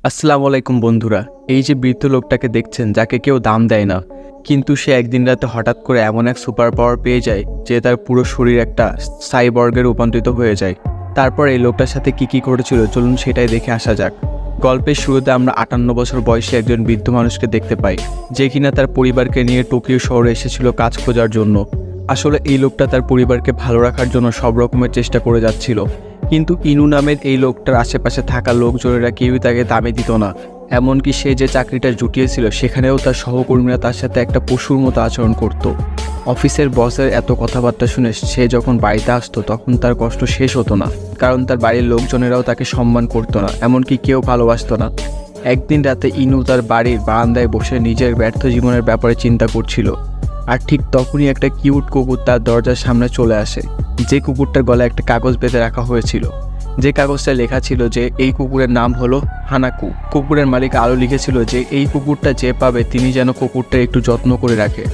আসসালামু আলাইকুম বন্ধুরা। এই যে বৃদ্ধ লোকটাকে দেখছেন, যাকে কেউ দাম দেয় না, কিন্তু সে একদিন রাতে হঠাৎ করে এমন এক সুপার পাওয়ার পেয়ে যায় যে তার পুরো শরীর একটা সাইবর্গে রূপান্তরিত হয়ে যায়। তারপর এই লোকটার সাথে কি করেছিল চলুন সেটাই দেখে আসা যাক। গল্পের শুরুতে আমরা 58 বছর বয়সী একজন বৃদ্ধ মানুষকে দেখতে পাই, যে কিনা তার পরিবারকে নিয়ে টোকিও শহরে এসেছিল কাজ খোঁজার জন্য। আসলে এই লোকটা তার পরিবারকে ভালো রাখার জন্য সব রকমের চেষ্টা করে যাচ্ছিল, কিন্তু ইনু নামের এই লোকটার আশেপাশে থাকা লোকজনেরা কেউই তাকে দামে দিত না। এমনকি সে যে চাকরিটা জুটিয়েছিল সেখানেও তার সহকর্মীরা তার সাথে একটা পশুর মতো আচরণ করত। অফিসের বসের এত কথাবার্তা শুনে সে যখন বাড়িতে আসতো তখন তার কষ্ট শেষ হতো না, কারণ তার বাড়ির লোকজনেরাও তাকে সম্মান করতো না, এমনকি কেউ ভালোবাসতো না। একদিন রাতে ইনু তার বাড়ির বারান্দায় বসে নিজের ব্যর্থ জীবনের ব্যাপারে চিন্তা করছিল, আর ঠিক তখনই একটা কিউট কুকুর তার দরজার সামনে চলে আসে। যে কুকুরটার গলায় একটা কাগজ বেঁধে রাখা হয়েছিল, যে কাগজটা লেখা ছিল যে এই কুকুরের নাম হলো হানাকু। কুকুরের মালিক আরও লিখেছিল যে এই কুকুরটা যে পাবে তিনি যেন কুকুরটা একটু যত্ন করে রাখে।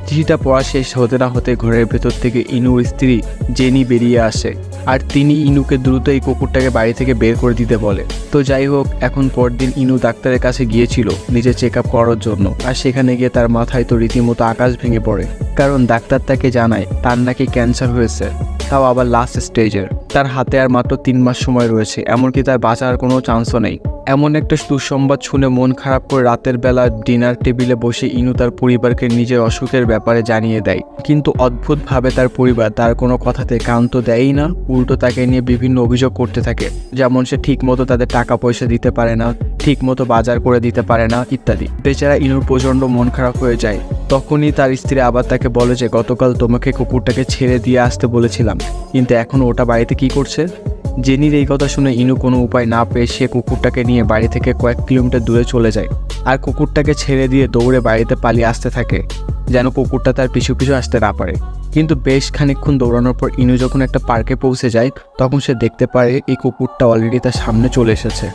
চিঠিটা পড়া শেষ হতে না হতে ঘরের ভেতর থেকে ইনুর স্ত্রী জেনি বেরিয়ে আসে, আর তিনি ইনুকে দ্রুত এই কুকুরটাকে বাড়ি থেকে বের করে দিতে বলে। তো যাই হোক, এখন পরদিন ইনু ডাক্তারের কাছে গিয়েছিল নিজের চেক আপ করার জন্য, আর সেখানে গিয়ে তার মাথায় তো রীতিমতো আকাশ ভেঙে পড়ে, কারণ ডাক্তার তাকে জানায় তার নাকি ক্যান্সার হয়েছে, তাও আবার লাস্ট স্টেজের। তার হাতে আর মাত্র 3 মাস সময় রয়েছে, এমনকি তার বাঁচার কোনো চান্সও নেই। এমন একটা দুঃসংবাদ শুনে মন খারাপ করে রাতের বেলা ডিনার টেবিলে বসে ইনু তার পরিবারকে নিজের অসুখের ব্যাপারে জানিয়ে দেয়, কিন্তু অদ্ভুতভাবে তার পরিবার তার কোনো কথাতে কান তো দেয়ই না, উল্টো তাকে নিয়ে বিভিন্ন অভিযোগ করতে থাকে, যেমন সে ঠিকমতো তাদের টাকা পয়সা দিতে পারে না, ঠিকমতো বাজার করে দিতে পারে না ইত্যাদি। বেচারা ইনুর প্রচণ্ড মন খারাপ হয়ে যায়। তখনই তার স্ত্রী আবার তাকে বলে যে গতকাল তোমাকে কুকুরটাকে ছেড়ে দিয়ে আসতে বলেছিলাম, কিন্তু এখন ওটা বাড়িতে কি করছে। জেনির এই কথা শুনে ইনু কোনো উপায় না পেয়ে সে কুকুরটাকে নিয়ে বাড়ি থেকে কয়েক কিলোমিটার দূরে চলে যায়, আর কুকুরটাকে ছেড়ে দিয়ে দৌড়ে বাড়িতে পালিয়ে আসতে থাকে, যেন কুকুরটা তার পিছু পিছু আসতে না পারে। কিন্তু বেশ খানিকক্ষণ দৌড়ানোর পর ইনু যখন একটা পার্কে পৌঁছে যায়, তখন সে দেখতে পারে এই কুকুরটা অলরেডি তার সামনে চলে এসেছে।